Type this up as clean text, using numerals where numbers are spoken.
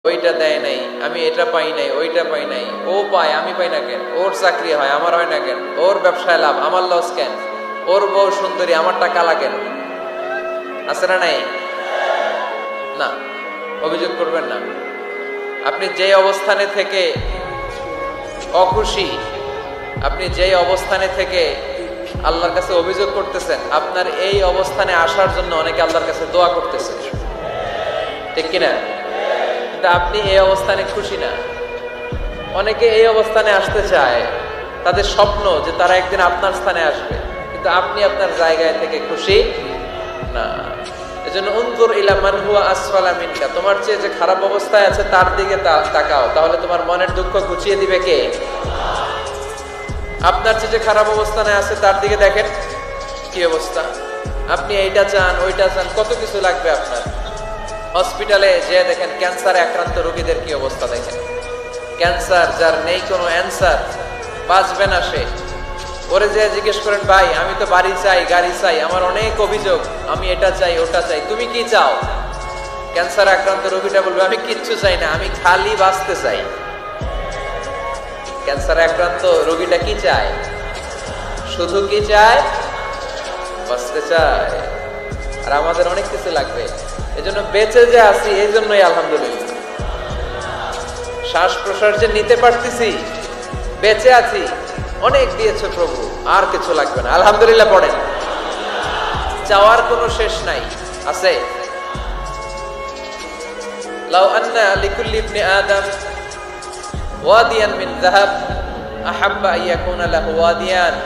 ওইটা দেয় নাই, আমি এটা পাই নাই, ওইটা পাই নাই, ও পায় আমি পাই না কেন, ওর চাকরি হয় আমার হয় না কেন, ওর ব্যবসায় লাভ আমার লস কেন, ওর বউ সুন্দরী আমারটা কালা কেন? আছে না নাই? না, অভিযোগ করবেন না। আপনি যে অবস্থানে থেকে অখুশি, আপনি যেই অবস্থানে থেকে আল্লাহর কাছে অভিযোগ করতেছেন, আপনার এই অবস্থানে আসার জন্য অনেকে আল্লাহর কাছে দোয়া করতেছে, ঠিক কিনা? কিন্তু আপনি এই অবস্থানে খুশি না। অনেকে এই অবস্থানে আসতে চায়, তাদের স্বপ্ন যে তারা একদিন আপনার স্থানে আসবে, কিন্তু আপনি আপনার জায়গায় থেকে খুশি না। এজন্য উনজুর ইলা মান হুয়া আসফালা মিনকা, তোমার চেয়ে যে খারাপ অবস্থায় আছে তার দিকে তাকাও, তাহলে তোমার মনের দুঃখ ঘুচিয়ে দিবে কে? আপনার চেয়ে যে খারাপ অবস্থানে আছে তার দিকে দেখেন কি অবস্থা। আপনি এইটা চান, ওইটা চান, কত কিছু লাগবে আপনার। হসপিটালে যে দেখেন ক্যান্সারে আক্রান্ত রোগীদের কি অবস্থা দেখেন। ক্যান্সার যার নেই কোনো অ্যান্সার, বাঁচবে না সে। ওরে যে জিজ্ঞেস করেন, ভাই আমি তো বাড়ি চাই, গাড়ি চাই, আমার অনেক অভিযোগ, আমি এটা চাই ওটা চাই, তুমি কি চাও? ক্যান্সার আক্রান্ত রোগীটা বলবে, আমি কিচ্ছু চাই না, আমি খালি বাঁচতে চাই। ক্যান্সার আক্রান্ত রোগীটা কি চায়? শুধু কি চায়? বাঁচতে চায়। আর আমাদের অনেক কিছু লাগবে। এজন্য বেঁচে যে আছি এই জন্যই আলহামদুলিল্লাহ। শ্বাস প্রশ্বাস যে নিতে পারতেছি, বেঁচে আছি, অনেক দিয়েছে প্রভু, আর কিছু লাগবে না, আলহামদুলিল্লাহ পড়েন। চাওয়ার কোনো শেষ নাই, আছে? লাউ আন্না লিকুল্লি ইবনি আদম ওয়াদিয়ান মিন যাহাব আহাব্বা আন ইয়াকুনা লাহু ওয়াদিয়ান